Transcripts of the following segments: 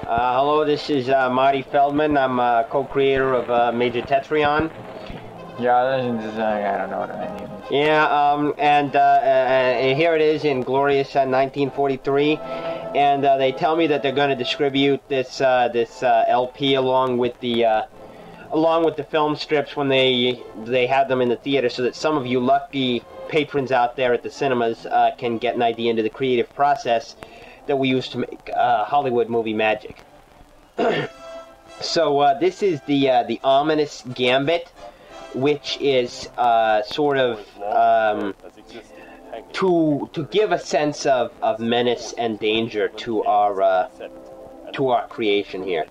Hello, this is Marty Feldman. I'm co-creator of Major Tetryon. Yeah, I don't know what I mean. Yeah, and here it is in glorious 1943, and they tell me that they're going to distribute this LP along with the film strips when they have them in the theater, so that some of you lucky patrons out there at the cinemas can get an idea into the creative process that we use to make Hollywood movie magic. So this is the ominous gambit, which is sort of to give a sense of menace and danger to our creation here.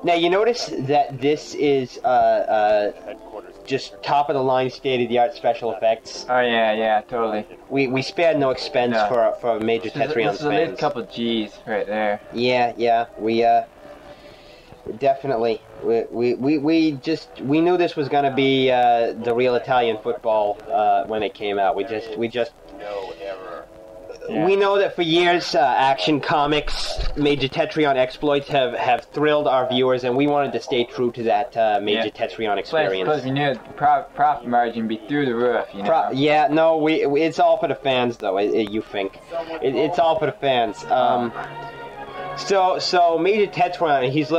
Now you notice that this is just top of the line, state of the art special effects. Oh yeah, totally. We spared no expense for Major Tetryon's fans. This is a couple G's right there. Yeah, we definitely we knew this was gonna be the real Italian football when it came out. We know that for years, Action Comics, Major Tetryon exploits have thrilled our viewers, and we wanted to stay true to that Major Tetryon experience. Plus, we knew the profit margin be through the roof, you know. It's all for the fans, though. You think it's all for the fans. So Major Tetryon, he's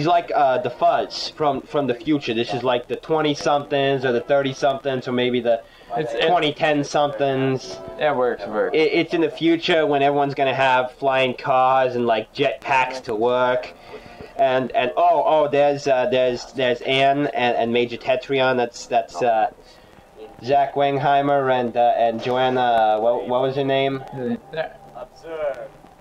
like the Fuzz from the future. This is like the 20-somethings or the 30-somethings or maybe the 2010-somethings. It works. It's in the future when everyone's gonna have flying cars and like jetpacks to work, and there's Anne and Major Tetryon. That's Zach Wengheimer and Joanna. What was her name?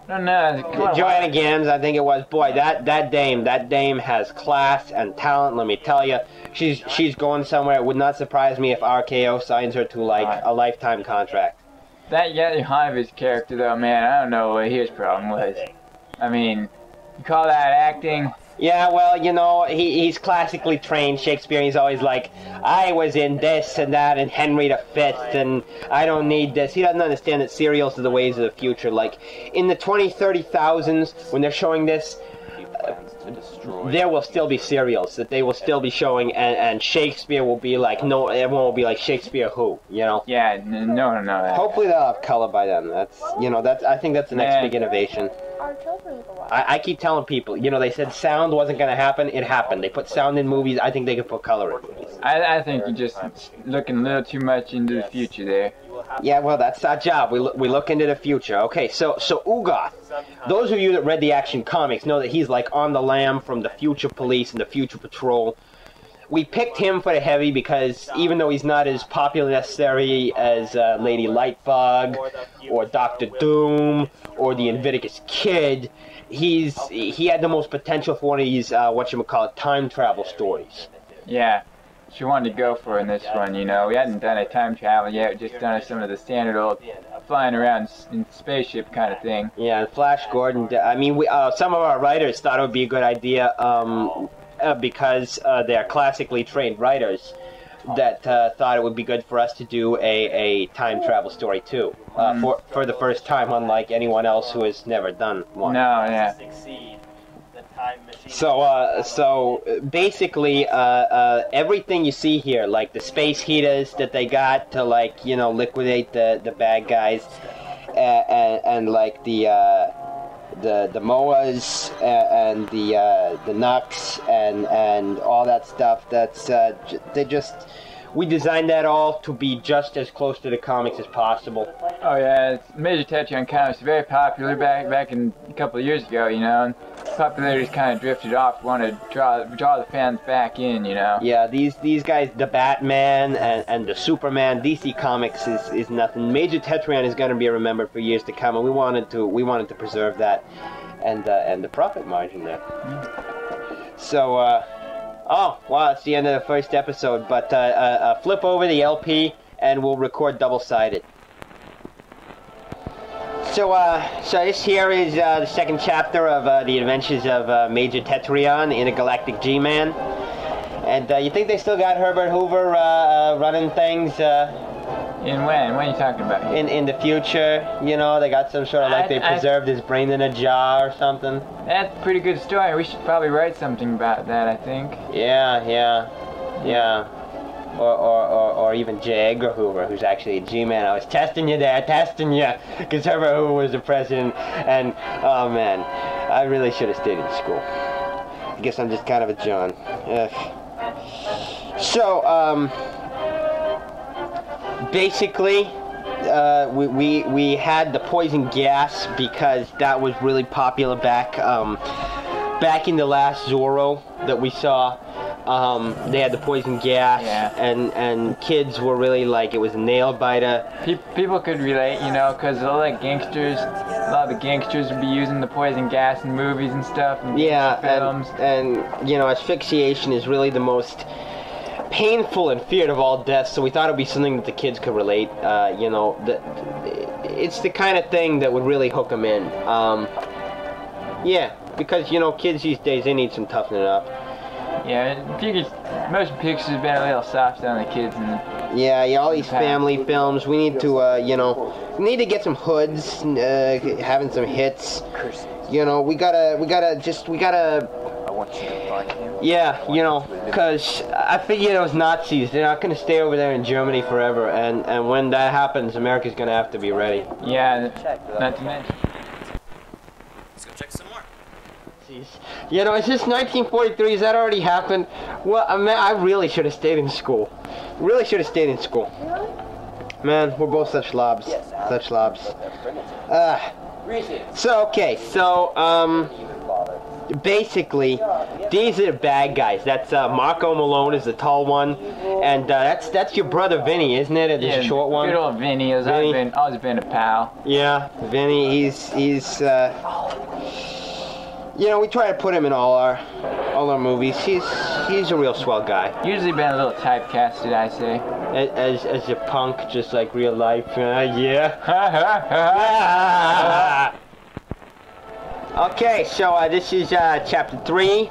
Joanna Gans, I think it was. Boy, that dame has class and talent. Let me tell you, she's going somewhere. It would not surprise me if RKO signs her to like a lifetime contract. That Wengheimer's character, though, man, I don't know what his problem was. I mean, you call that acting? Yeah, well, you know, he's classically trained Shakespeare. He's always like, I was in this and that and Henry V, and I don't need this. He doesn't understand that serials are the ways of the future. Like, in the 30,000s, when they're showing this, there will still be serials that they will still be showing, and Shakespeare will be like, no, everyone will be like, Shakespeare who, you know? Yeah, no. Hopefully they'll have color by then. I think that's the next big innovation. I keep telling people, you know, they said sound wasn't going to happen. It happened. They put sound in movies. I think they could put color in movies. I think you're just looking a little too much into the future there. Yeah, well, that's our job. We look into the future. Okay, so Ugoth. Those of you that read the Action Comics know that he's like on the lam from the Future Police and the Future Patrol. We picked him for the heavy because even though he's not as popular necessarily as Lady Lightfog or Doctor Doom or the Invictus Kid, he had the most potential for one of these time travel stories. Yeah, she wanted to go for in this one, you know. We hadn't done a time travel yet, just done some of the standard old flying around in spaceship kind of thing. Yeah, and Flash Gordon. I mean, some of our writers thought it would be a good idea. Because they're classically trained writers that thought it would be good for us to do a time travel story too, for the first time, unlike anyone else who has never done one. No, yeah. So basically, everything you see here, like the space heaters that they got to liquidate the bad guys, and like the MOAs and the Nux and all that stuff. We designed that all to be just as close to the comics as possible. Oh yeah, Major Tetryon comics very popular back in a couple of years ago, you know. And popularity's kind of drifted off. Wanted to draw the fans back in, you know. Yeah, these guys, the Batman and the Superman, DC Comics is nothing. Major Tetryon is going to be remembered for years to come, and we wanted to preserve that and the profit margin there. So. Oh, wow, it's the end of the first episode, but flip over the LP and we'll record double-sided. So this here is the second chapter of the adventures of Major Tetryon, Intergalactic G-Man. And you think they still got Herbert Hoover running things? In when? When are you talking about? In the future, you know, they got some sort of like they preserved his brain in a jar or something. That's a pretty good story. We should probably write something about that, I think. Yeah. Or even J. Edgar Hoover, who's actually a G-man. I was testing you there, testing you, because Herbert Hoover was the president, and oh man, I really should have stayed in school. I guess I'm just kind of a John. So, basically, we had the poison gas because that was really popular back in the last Zorro that we saw. They had the poison gas, and kids were really like, it was a nail biter. People could relate, you know, because a lot of the gangsters would be using the poison gas in movies and stuff, and films. And you know, asphyxiation is really the most painful and feared of all deaths, so we thought it would be something that the kids could relate. You know, it's the kind of thing that would really hook them in. Yeah, because, you know, kids these days, they need some toughening up. Yeah, motion pictures have been a little soft on the kids. Yeah, all these family films. We need to, you know, we need to get some hoods, having some hits. You know, we gotta. I want you to find him. Yeah, you know, because I figure those Nazis, they're not gonna stay over there in Germany forever, and when that happens, America's gonna have to be ready. Yeah, not to mention. Let's go check some more. You know, is this 1943? Has that already happened? Well, I really should have stayed in school. Really should have stayed in school. Man, we're both such slobs. Such slobs. Basically, these are the bad guys. That's Marco Malone is the tall one, and that's your brother Vinny, isn't it? The short one. Good old Vinny. Has always been a pal. Yeah, Vinny. He's you know, we try to put him in all our movies. He's a real swell guy. Usually been a little typecasted, I say. As a punk, just like real life. Yeah. Okay, so this is chapter 3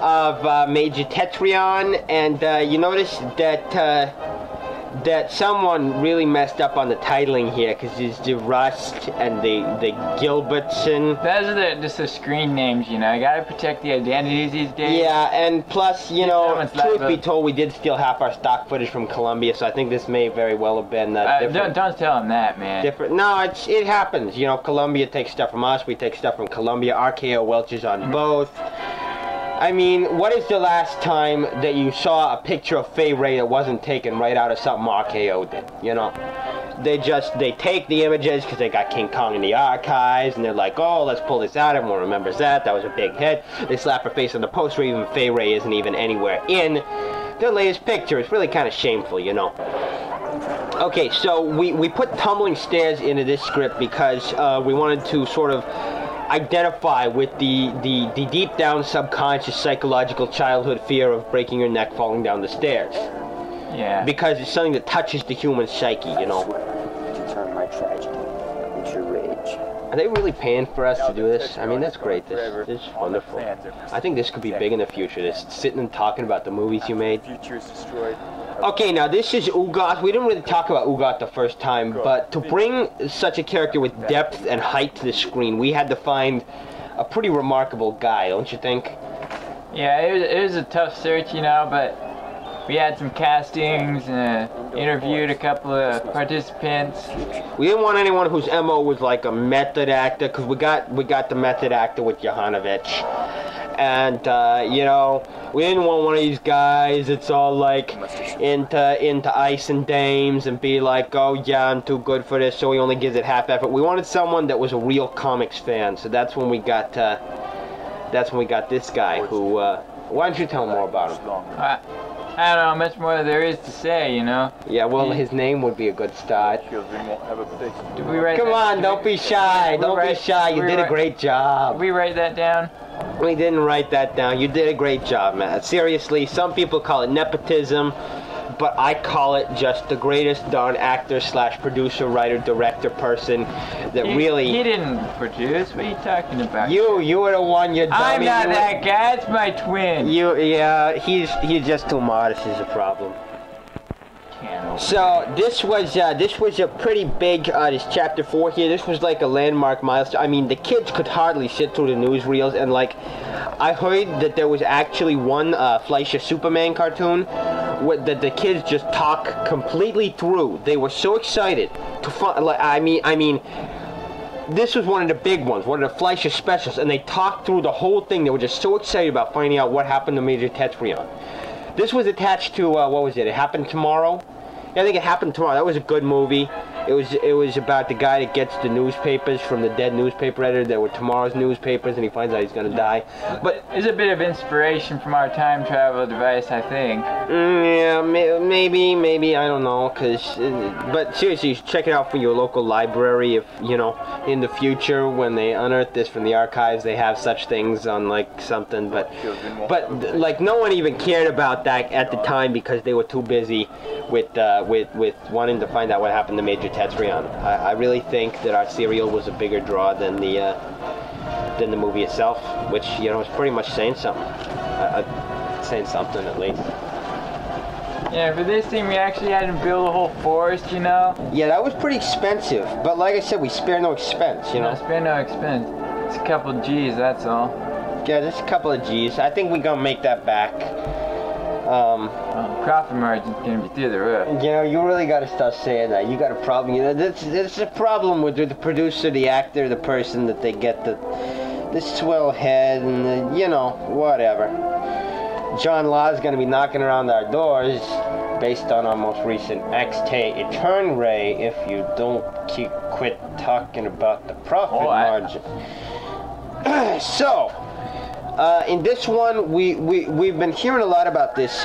of Major Tetryon, and you notice that someone really messed up on the titling here, because there's the Rust and the Gilbertson. Those are just the screen names, you know. You gotta protect the identities these days. Yeah, and plus, you know, truth be told, we did steal half our stock footage from Columbia, so I think this may very well have been different. Don't tell them that, man. Different. No, it happens. You know, Columbia takes stuff from us, we take stuff from Columbia. RKO welches on both. I mean, what is the last time that you saw a picture of Fay Ray that wasn't taken right out of something RKO did? You know, they take the images because they got King Kong in the archives, and they're like, oh, let's pull this out. Everyone remembers that. That was a big hit. They slap her face on the poster. Even Fay Ray isn't even anywhere in their latest picture. It's really kind of shameful, you know. Okay, so we put tumbling stairs into this script because we wanted to sort of identify with the deep down subconscious psychological childhood fear of breaking your neck falling down the stairs. Yeah. Because it's something that touches the human psyche, you know. To turn my tragedy into rage. Are they really paying for us to do this? I mean, that's great. This is wonderful. I think this could be big in the future. This sitting and talking about the movies you made. Future is destroyed. Okay, now this is Ugoth. We didn't really talk about Ugoth the first time, but to bring such a character with depth and height to the screen, we had to find a pretty remarkable guy, don't you think? Yeah, it was a tough search, you know, but we had some castings and interviewed a couple of participants. We didn't want anyone whose MO was like a method actor, because we got the method actor with Johanovich. And, you know, we didn't want one of these guys that's all, like, into ice and dames and be like, oh, yeah, I'm too good for this, so he only gives it half effort. We wanted someone that was a real comics fan, so that's when we got this guy who, why don't you tell more about him? I don't know how much more there is to say, you know. Yeah, well, his name would be a good start. Come on, don't be shy. Don't be shy. You did a great job. Did we write that down? We didn't write that down. You did a great job, man. Seriously, some people call it nepotism, but I call it just the greatest darn actor slash producer, writer, director person that really... He didn't produce. What are you talking about? You were the one, you dummy. I'm not that guy. It's my twin. Yeah, he's just too modest is a problem. Can't So this was a pretty big this chapter 4 here. This was like a landmark milestone. I mean, the kids could hardly sit through the newsreels, and like I heard that there was actually one Fleischer Superman cartoon that the kids just talk completely through. They were so excited to find. Like, I mean. This was one of the big ones, one of the Fleischer specials, and they talked through the whole thing. They were just so excited about finding out what happened to Major Tetryon. This was attached to, what was it? It Happened Tomorrow? Yeah, I think It Happened Tomorrow. That was a good movie. It was about the guy that gets the newspapers from the dead newspaper editor that were tomorrow's newspapers, and he finds out he's going to die. But it's a bit of inspiration from our time travel device, I think. Yeah, maybe, I don't know, but seriously, you should check it out for your local library if, you know, in the future when they unearth this from the archives, they have such things on, like, something, but like, no one even cared about that at the time because they were too busy with wanting to find out what happened to Major Tetryon. I really think that our serial was a bigger draw than the movie itself, which, you know, is pretty much saying something. Saying something at least. Yeah, for this thing we actually had to build a whole forest, you know? Yeah, that was pretty expensive, but like I said, we spare no expense, you know? No, spare no expense. It's a couple of G's, that's all. Yeah, just a couple of G's. I think we're gonna make that back. Profit margin's gonna be through the roof. You know, you really gotta stop saying that. You got a problem. You know, there's a problem with the producer, the actor, the person that they get the swell head and the, you know, whatever. John Law's gonna be knocking around our doors based on our most recent XT Etern Ray if you don't quit talking about the profit margin. So, in this one, we've been hearing a lot about this,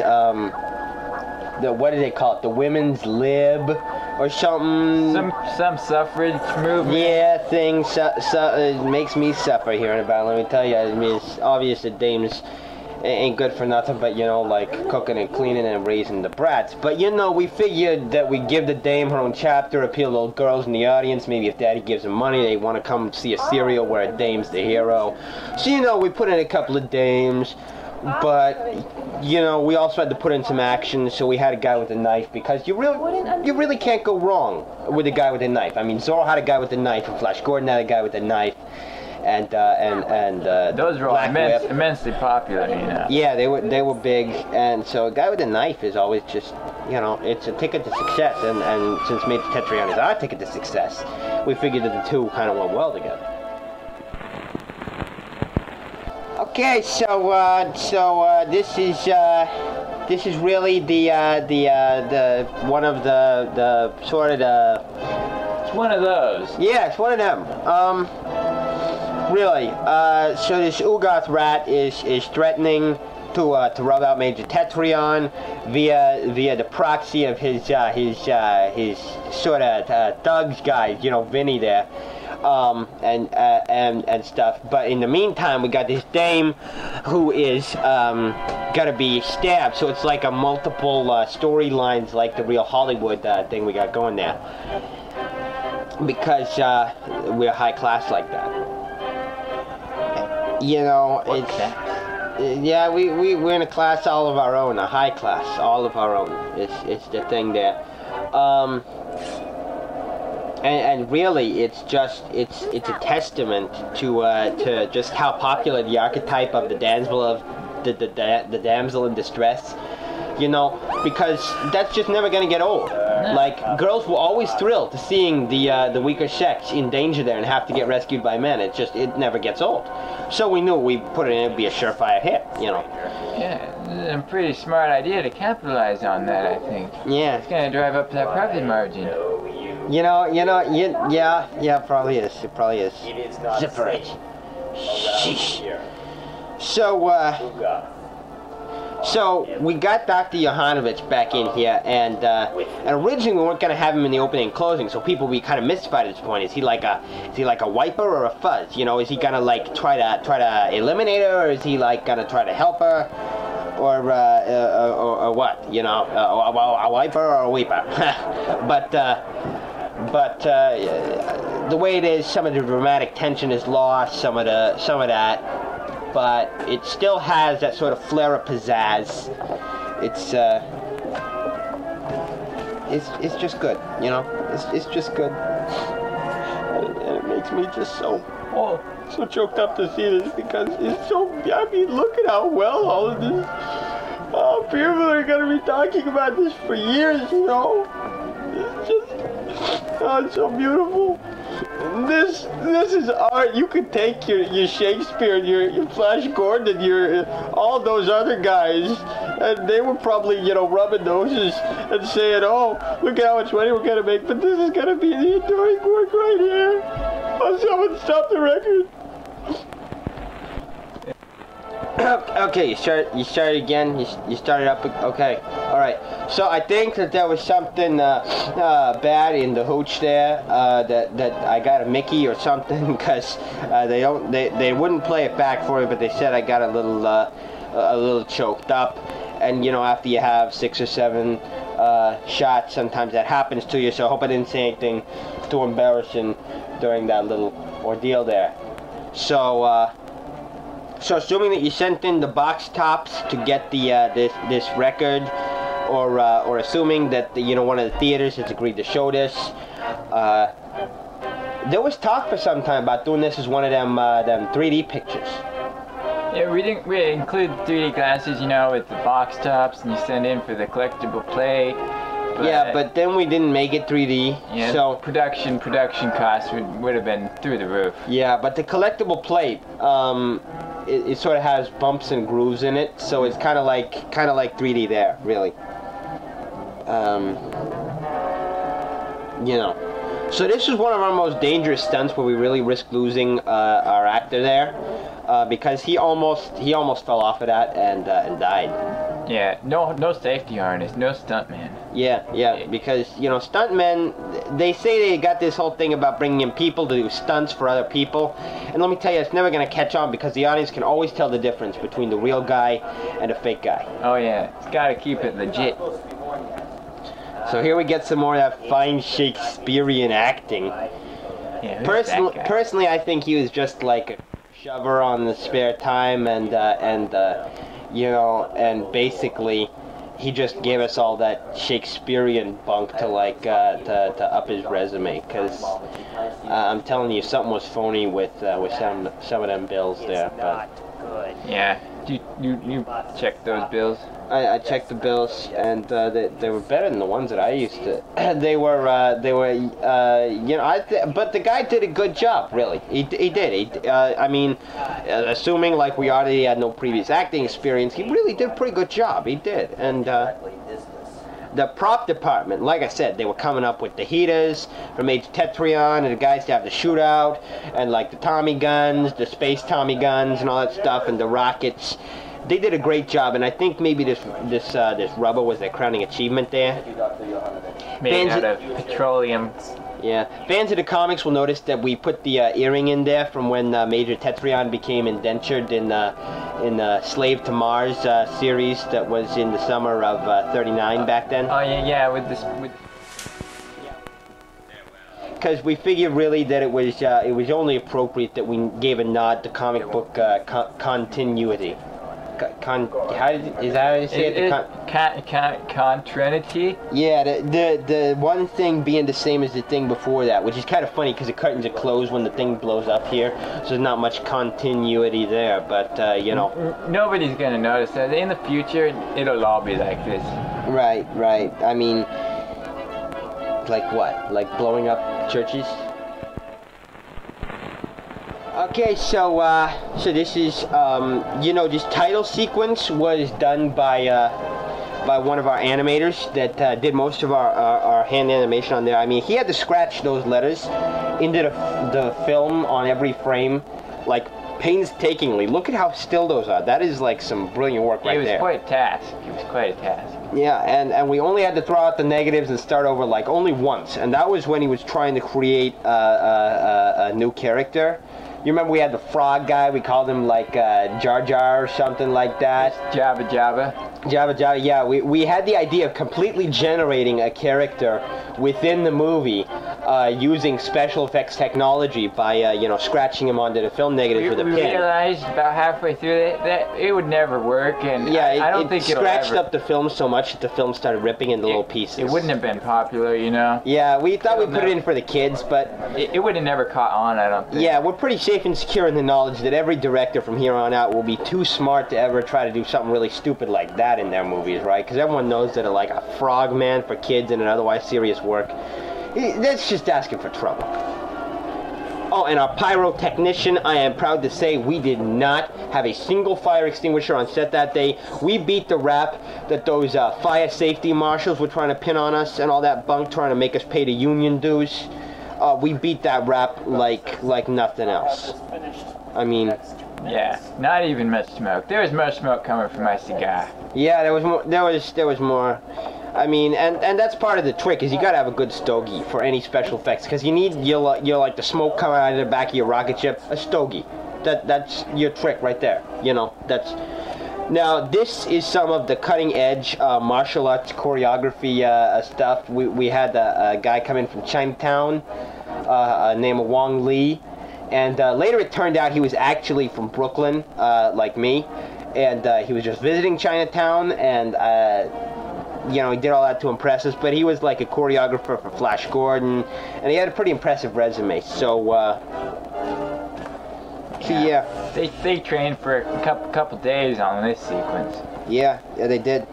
what do they call it? The women's lib or something? Some suffrage movement. Yeah, thing. It makes me suffer hearing about it, let me tell you. I mean, it's obvious that dames ain't good for nothing but, you know, like cooking and cleaning and raising the brats. But, you know, we figured that we give the dame her own chapter, appeal to little girls in the audience. Maybe if daddy gives them money, they want to come see a serial where a dame's the hero. So, you know, we put in a couple of dames. But, you know, we also had to put in some action, so we had a guy with a knife, because you really can't go wrong with a guy with a knife. I mean, Zorro had a guy with a knife, and Flash Gordon had a guy with a knife. And those were all immensely popular, you know. Yeah, they were big, and so a guy with a knife is always just, you know, it's a ticket to success. And since Major Tetryon is our ticket to success, we figured that the two kind of went well together. Okay, so this is really the one of the sort of the. It's one of those. Yeah, it's one of them. Really, so this Ugoth rat is threatening to rub out Major Tetryon via the proxy of his sort of thugs guys, you know, Vinny there, and stuff. But in the meantime, we got this dame who is gonna be stabbed. So it's like a multiple storylines, like the real Hollywood thing we got going there, because we're high class like that. You know, yeah, we're in a class all of our own, a high class, all of our own. It's the thing there, and really, it's a testament to just how popular the archetype of the damsel the damsel in distress. You know, because that's just never gonna get old. Like, girls were always thrilled to seeing the weaker sex in danger there and have to get rescued by men. It never gets old. So we knew we put it in, it'd be a surefire hit, you know. Yeah, a pretty smart idea to capitalize on that, I think. Yeah. It's gonna drive up that profit margin. Yeah, probably is. It probably is. Zipper it. Sheesh. So we got Dr. Johanovich back in here, and originally we weren't gonna have him in the opening and closing, so people would be kind of mystified at this point. Is he like a wiper or a fuzz? You know, is he gonna like try to eliminate her, or is he like gonna try to help her, or what? You know, a wiper or a weeper? but the way it is, some of the dramatic tension is lost, some of that. But it still has that sort of flare of pizzazz. It's it's just good, you know. It's just good, and it makes me just so choked up to see this because it's so. I mean, look at how well all of this. Oh, people are gonna be talking about this for years, you know. It's just, oh, it's so beautiful. This is art. You could take your Shakespeare, your Flash Gordon, your all those other guys, and they were probably, you know, rubbing noses and saying, "Oh, look at how much money we're gonna make." But this is gonna be the enduring work right here. Oh, someone stop the record. Okay, you start again. You started up. Okay, all right. So I think that there was something bad in the hooch there. That I got a Mickey or something, because they wouldn't play it back for me, but they said I got a little choked up. And you know, after you have 6 or 7 shots, sometimes that happens to you. So I hope I didn't say anything too embarrassing during that little ordeal there. So assuming that you sent in the box tops to get the this record, or assuming that one of the theaters has agreed to show this, there was talk for some time about doing this as one of them 3D pictures. Yeah, we include 3D glasses, you know, with the box tops, and you send in for the collectible plate. Yeah, but then we didn't make it 3D. Yeah, so production costs would have been through the roof. Yeah, but the collectible plate, it sort of has bumps and grooves in it, so it's kind of like 3D there, really. You know. So this is one of our most dangerous stunts where we really risk losing our actor there, because he almost fell off of that and died. Yeah, no safety harness, no stuntman. Yeah, because stuntmen, they say they got this whole thing about bringing in people to do stunts for other people, and let me tell you, it's never gonna catch on because the audience can always tell the difference between the real guy and a fake guy. Oh yeah, it's gotta keep it legit. So here we get some more of that fine Shakespearean acting. Yeah, personally, I think he was just like a shover on the spare time, and basically he just gave us all that Shakespearean bunk to to up his resume, because I'm telling you, something was phony with some of them bills there. But yeah, you checked those bills? I checked the bills, and they were better than the ones that I used to. They were but the guy did a good job, really. He did. I mean, assuming like we already had no previous acting experience, he really did a pretty good job. He did, and the prop department, like I said, they were coming up with the heaters from Tetryon, and the guys to have the shootout, and like the Tommy guns, the space Tommy guns, and all that stuff, and the rockets. They did a great job, and I think maybe this rubber was their crowning achievement there. Made out of petroleum. Yeah, fans of the comics will notice that we put the earring in there from when Major Tetryon became indentured in Slave to Mars series that was in the summer of '39 back then. Oh yeah, with because we figured really that it was only appropriate that we gave a nod to comic book continuity. Is that how you say it? Continuity? Yeah, the one thing being the same as the thing before that, which is kind of funny because the curtains are closed when the thing blows up here, so there's not much continuity there, but nobody's gonna notice that. In the future, it'll all be like this. Right. I mean, like what? Like blowing up churches? Okay, so this is, this title sequence was done by one of our animators that did most of our hand animation on there. I mean, he had to scratch those letters into the film on every frame, like painstakingly. Look at how still those are. That is like some brilliant work right there. It was quite a task. Yeah, and we only had to throw out the negatives and start over like only once, and that was when he was trying to create a new character. You remember we had the frog guy, we called him like Jar Jar or something like that. Jabba Jabba. Jabba Jabba, yeah. We had the idea of completely generating a character within the movie using special effects technology by, you know, scratching him onto the film negatives with a pin. We realized about halfway through it that it would never work, and yeah, I don't think it'll scratched ever. up the film so much that the film started ripping into little pieces. It wouldn't have been popular, you know? Yeah, we thought we'd put it in for the kids, but... It would have never caught on, I don't think. Yeah, we're pretty safe and secure in the knowledge that every director from here on out will be too smart to ever try to do something really stupid like that in their movies, right? Because everyone knows that like a frog man for kids in an otherwise serious work, that's just asking for trouble. Oh, and our pyrotechnician, I am proud to say we did not have a single fire extinguisher on set that day. We beat the rap that those fire safety marshals were trying to pin on us and all that bunk, trying to make us pay the union dues. We beat that rap like nothing else. I mean... Yeah, not even much smoke. There was more smoke coming from my cigar. Yeah, there was more. There was more. I mean, and that's part of the trick is you gotta have a good stogie for any special effects because you need you're like the smoke coming out of the back of your rocket ship, a stogie. That's your trick right there. You know, that's. Now this is some of the cutting edge martial arts choreography stuff. We had a guy come in from Chinatown, named Wong Lee. And later it turned out he was actually from Brooklyn, like me, and he was just visiting Chinatown, and you know, he did all that to impress us, but he was like a choreographer for Flash Gordon, and he had a pretty impressive resume, so yeah. They trained for a couple days on this sequence. Yeah, they did.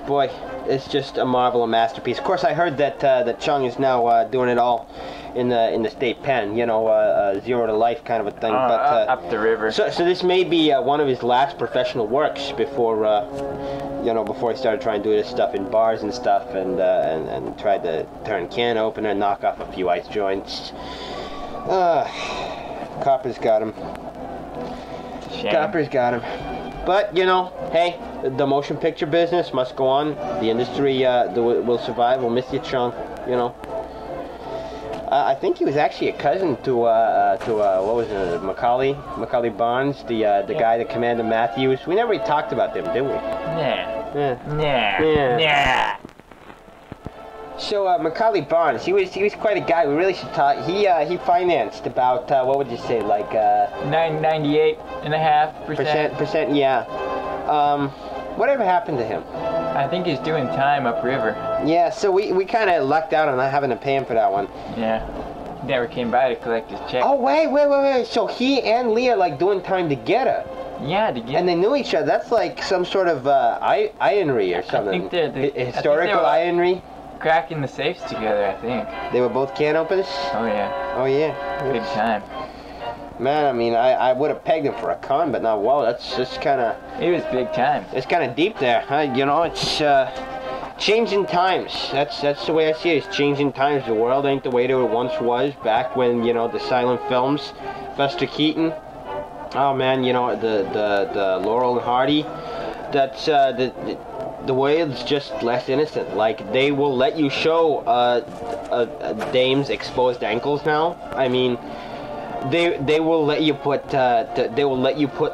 Boy, it's just a marvel, a masterpiece. Of course, I heard that that Chung is now doing it all in the state pen. You know, 0 to life kind of a thing. But up the river. So this may be one of his last professional works before you know, before he started trying to do this stuff in bars and stuff, and tried to turn can opener and knock off a few ice joints. Copper's got him. Shame. Copper's got him. But, you know, hey, the motion picture business must go on. The industry will survive. We'll miss you, Chung, you know. I think he was actually a cousin to what was it, Macaulay Barnes, the guy that commanded Matthews. We never really talked about them, did we? Nah. So Macaulay Barnes, he was quite a guy. We really should talk. He financed about what would you say, like 98.5%. Yeah. Whatever happened to him? I think he's doing time upriver. Yeah. So we kind of lucked out on not having to pay him for that one. Yeah. He never came by to collect his check. Oh wait. So he and Leah like doing time together. Yeah, together. And they knew each other. That's like some sort of irony or something. I think they're historical irony. Cracking the safes together, I think. They were both can openers? Oh yeah. Oh yeah. Big time. Man, I mean, I would have pegged him for a con, but now, whoa, that's just kind of... He was big time. It's kind of deep there. You know, it's changing times. That's the way I see it. It's changing times. The world ain't the way that it once was back when, you know, the silent films, Buster Keaton. Oh man, you know, the Laurel and Hardy. That's the way it's just less innocent. Like, they will let you show a dame's exposed ankles now. I mean, they will let you put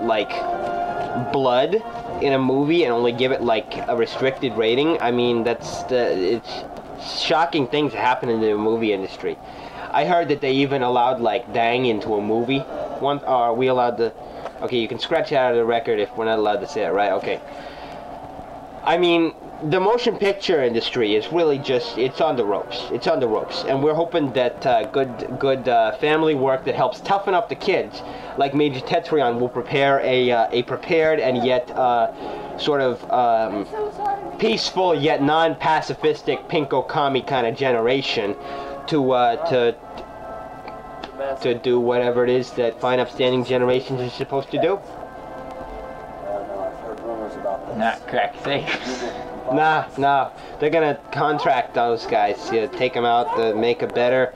like blood in a movie and only give it like a restricted rating. I mean, it's shocking things that happen in the movie industry. I heard that they even allowed like dang into a movie. Are we allowed to? Okay, you can scratch it out of the record if we're not allowed to say it, right? Okay. I mean, the motion picture industry is really just, it's on the ropes. It's on the ropes. And we're hoping that good family work that helps toughen up the kids, like Major Tetryon, will prepare a prepared and yet sort of peaceful yet non-pacifistic pinko commie kind of generation to do whatever it is that fine upstanding generations are supposed to do. Not crack safe. Nah. They're gonna contract those guys to take them out to make a better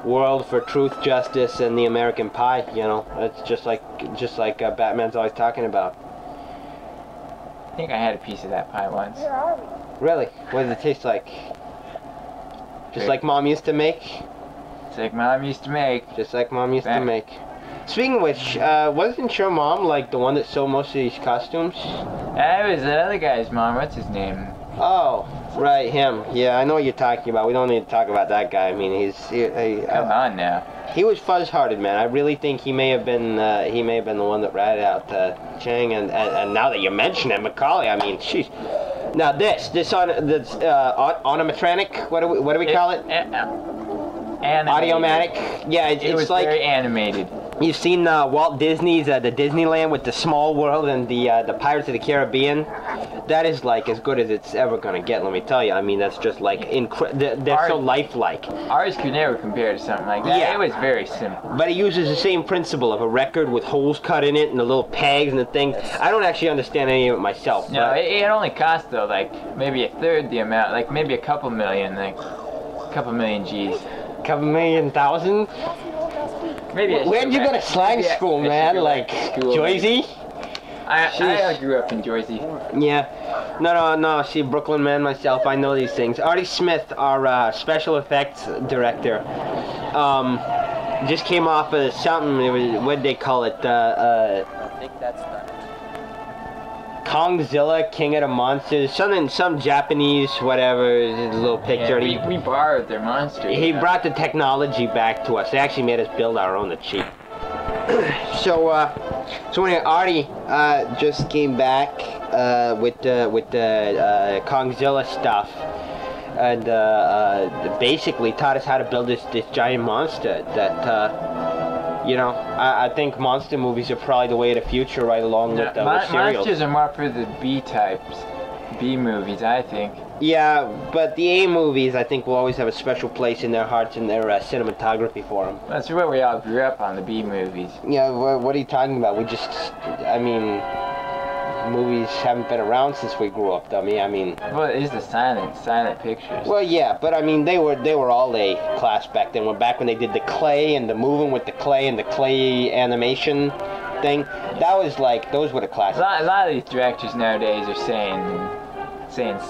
world for truth, justice, and the American pie. You know, it's just like Batman's always talking about. I think I had a piece of that pie once. Really? What does it taste like? Just like Mom used to make? Just like Mom used to make. Just like Mom used to make. Speaking of which, wasn't your mom like the one that sewed most of these costumes? That was the other guy's mom. What's his name? Oh, right, him. Yeah, I know what you're talking about. We don't need to talk about that guy. I mean, Come on now. He was fuzz-hearted, man. I really think he may have been the one that ratted out Chang. And now that you mention it, Macaulay. I mean, sheesh. Now this animatronic. What do we call it? Audiomatic. Yeah, it was like very animated. You've seen Walt Disney's the Disneyland with the Small World and the Pirates of the Caribbean. That is like as good as it's ever gonna get. Let me tell you. I mean, that's just like they're so lifelike. Ours could never compare to something like that. Yeah. It was very simple. But it uses the same principle of a record with holes cut in it and the little pegs and the thing. I don't actually understand any of it myself. No, it only cost though like maybe a third the amount, like maybe a couple million, like a couple million G's. Couple million thousand? Maybe. Where'd you go to slang school, man? Like Jersey? I grew up in Jersey. Yeah. No. See, Brooklyn man myself. I know these things. Artie Smith, our special effects director, just came off of something. It was, what did they call it? I think that's done. Kongzilla, King of the Monsters, some Japanese whatever, his little picture. Yeah, we borrowed their monster. He brought the technology back to us. They actually made us build our own, the cheap. So anyway, Artie just came back with the Kongzilla stuff, and basically taught us how to build this giant monster that. You know, I think monster movies are probably the way of the future, right along with serials. Monsters are more for the B types, B movies, I think. Yeah, but the A movies, I think, will always have a special place in their hearts and their cinematography for them. That's where we all grew up on, the B movies. Yeah, what are you talking about? I mean, movies haven't been around since we grew up, dummy. I mean... Well, it is the silent pictures. Well, yeah, but I mean, they were all A class back then. Back when they did the clay and the moving with the clay and the clay animation thing, that was like, those were the classics. A lot of these directors nowadays are saying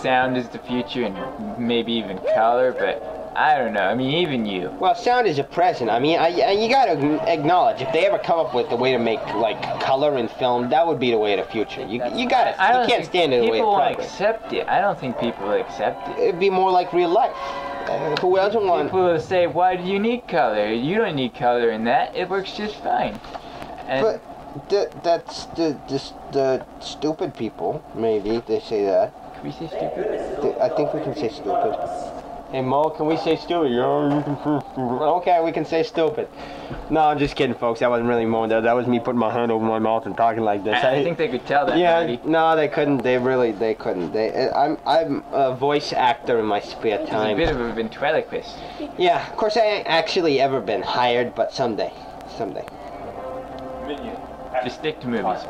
sound is the future and maybe even color, but I don't know. I mean, even you. Well, sound is a present. I mean, you gotta acknowledge, if they ever come up with a way to make, like, color in film, that would be the way of the future. You can't stand it the way of progress. People won't accept it. I don't think people will accept it. It'd be more like real life. Who doesn't want... People will say, why do you need color? You don't need color in that. It works just fine. And but that's the stupid people, maybe, they say that. Can we say stupid? I think we can say stupid. Hey Mo, can we say stupid? Yeah, you can say stupid. Okay, we can say stupid. No, I'm just kidding, folks. That wasn't really Mo. That was me putting my hand over my mouth and talking like this. I think they could tell that. Yeah, already. No, they couldn't. They couldn't. I'm a voice actor in my spare time. He's a bit of a ventriloquist. Yeah, of course I ain't actually ever been hired, but someday. Just stick to movies.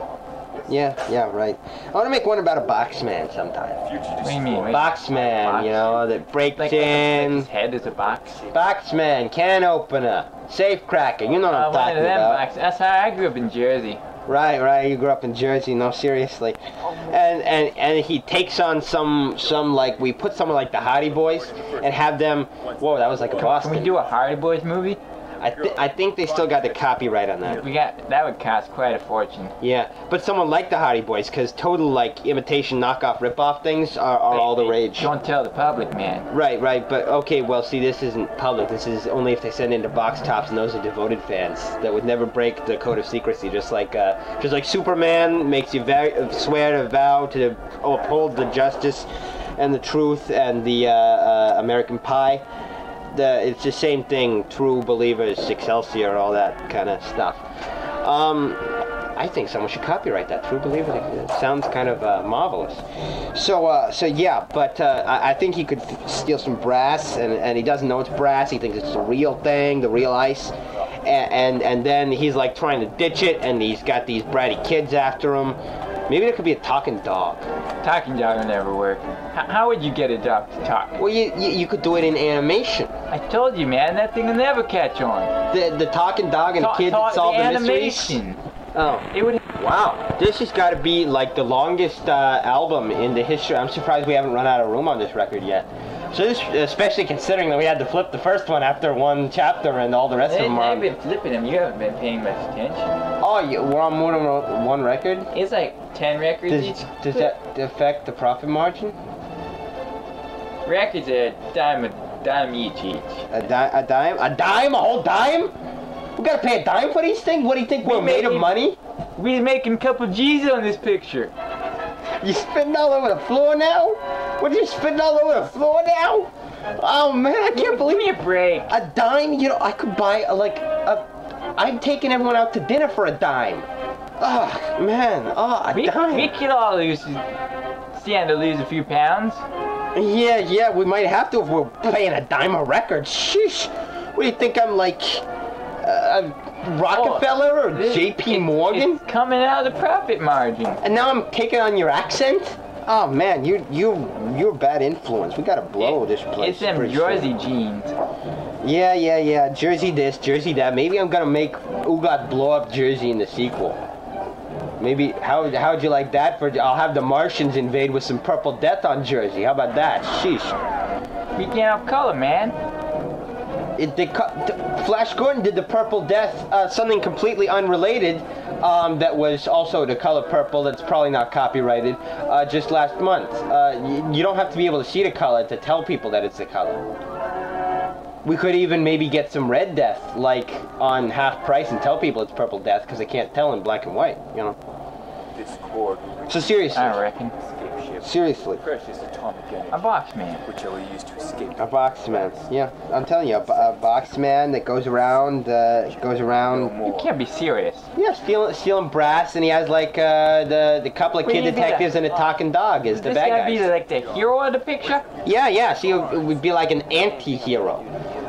Yeah, right. I want to make one about a boxman sometime. What do you mean? Boxman, you know, that breaks in. His head is a box. Boxman, can opener, safe cracker. You know what I'm talking about. That's how I grew up in Jersey. Right. You grew up in Jersey. No, seriously. And he takes on some like, we put someone like the Hardy Boys and have them. Whoa, that was like a Boston. Can we do a Hardy Boys movie? I think they still got the copyright on that. That would cost quite a fortune. Yeah, but someone like the Hardy Boys, because total like imitation, knockoff, rip-off things are all the rage. Don't tell the public, man. Right, but okay, well, see, this isn't public. This is only if they send into box tops, and those are devoted fans that would never break the code of secrecy. Just like Superman makes you swear to vow to uphold the justice and the truth and the American Pie. It's the same thing, true believers, Excelsior, all that kind of stuff. I think someone should copyright that, true believers. It sounds kind of marvelous. So yeah, but I think he could steal some brass, and he doesn't know it's brass. He thinks it's the real thing, the real ice. And then he's like trying to ditch it, and he's got these bratty kids after him. Maybe there could be a talking dog. Talking dog will never work. How would you get a dog to talk? Well, you could do it in animation. I told you, man, that thing will never catch on. The talking dog and the kids that solve the mysteries? Animation. Oh. It would... Wow. This has got to be like the longest album in the history. I'm surprised we haven't run out of room on this record yet. So this, especially considering that we had to flip the first one after one chapter and all the rest of them are... I've been flipping them. You haven't been paying much attention. Oh, we're on more than one record? It's like 10 records each. Does that affect the profit margin? Records are a dime each. A dime? A dime? A whole dime? We gotta pay a dime for these things? What do you think, we're made of money? We're making a couple G's on this picture. You spitting all over the floor now? What, you spitting all over the floor now? Oh man, I can't believe... Give me a break. A dime? You know, I could buy I'm taking everyone out to dinner for a dime. Oh man, a dime. We could all stand to lose a few pounds. Yeah, we might have to if we're paying a dime a record. Sheesh. What do you think, I'm like... Rockefeller or J.P. Morgan? It's coming out of the profit margin. And now I'm taking on your accent? Oh man, you're a bad influence. We gotta blow this place. It's them Jersey jeans. Yeah. Jersey this, Jersey that. Maybe I'm gonna make Ugot blow up Jersey in the sequel. Maybe, how'd you like that? I'll have the Martians invade with some Purple Death on Jersey. How about that? Sheesh. We can't have color, man. Flash Gordon did the Purple Death, something completely unrelated, that was also the color purple, that's probably not copyrighted, just last month. You don't have to be able to see the color to tell people that it's the color. We could even maybe get some Red Death, like, on half price and tell people it's Purple Death, because they can't tell in black and white, you know. So seriously. I reckon. Seriously. Precious atomic energy. A box man. Which I will use to escape. A box man. Yeah, I'm telling you, a box man that goes around. You can't be serious. Yeah, stealing brass, and he has like the couple of kid detectives and a talking dog is the bad guy. This guy be like the hero of the picture? Yeah. See, it would be like an anti-hero.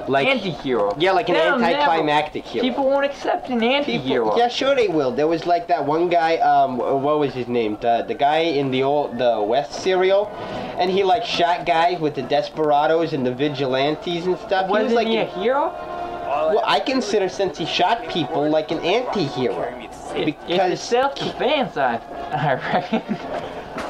Like anti-hero. Yeah, like an anticlimactic hero. People won't accept an anti-hero. Yeah, sure they will. There was like that one guy. What was his name? The guy in the West serial, and he like shot guys with the desperados and the vigilantes and stuff. Wasn't he a hero? Well, I consider, since he shot people, like an anti-hero. Because it's self-defense, I reckon.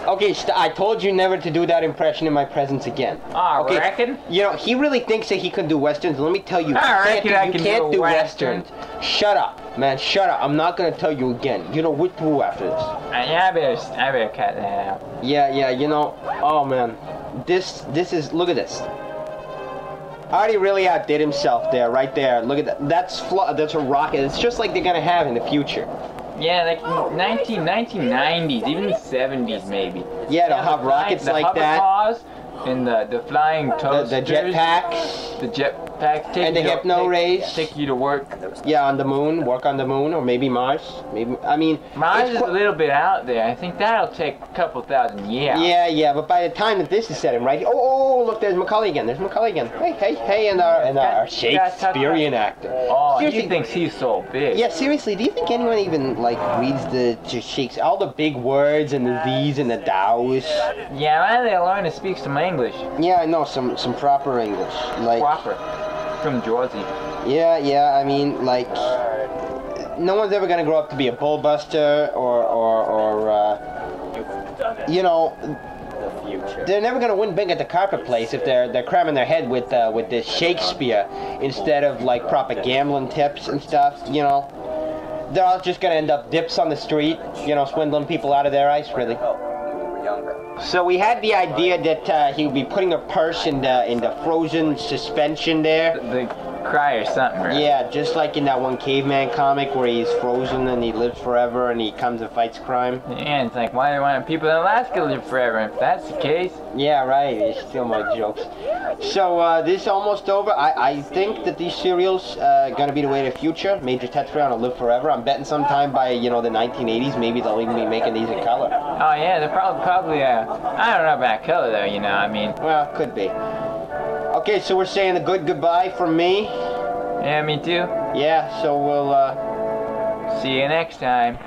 Okay, I told you never to do that impression in my presence again. I reckon. You know, he really thinks that he can do westerns. Let me tell you, you can't do westerns. Shut up, man. Shut up. I'm not gonna tell you again. You know, we're through after this. I better cut that out. Yeah. You know, oh man, this is. Look at this. Artie really outdid himself there, right there. Look at that. That's a rocket. It's just like they're gonna have in the future. Yeah, like 1990s, even 70s maybe. Yeah, they'll have rockets like that. Cars and the flying toasters. The jetpacks. The jetpacks. And the hypno rays. Take you to work. Yeah, on the moon. Work on the moon, or maybe Mars. Maybe. I mean, Mars is a little bit out there. I think that'll take a couple thousand years. Yeah. But by the time that this is set in, right? Oh, look, there's Macaulay again. Hey, and our Shakespearean actor. Oh, seriously, he thinks he's so big. Yeah, seriously, do you think anyone even like reads the Shakespeare, all the big words and the these and the thous? Yeah, why do they learn to speak some English? Yeah, I know some proper English, like proper from Jersey. Yeah. I mean, like, no one's ever gonna grow up to be a bullbuster or you know. They're never gonna win big at the carpet place if they're cramming their head with this Shakespeare instead of like proper gambling tips and stuff. You know, they're all just gonna end up dips on the street. You know, swindling people out of their ice, really. So we had the idea that he would be putting a purse in the frozen suspension there. The cry or something, right? Yeah, just like in that one caveman comic where he's frozen and he lives forever and he comes and fights crime. Yeah, it's like, why do you want people in Alaska to live forever? If that's the case. Yeah, right. You steal my jokes. So this is almost over. I think that these serials gonna be the way of the future. Major Tetryon will live forever. I'm betting sometime by the 1980s, maybe they'll even be making these in color. Oh yeah, they're probably I don't know about color though. I mean. Well, could be. Okay, so we're saying a goodbye from me. Yeah, me too. Yeah, so we'll see you next time.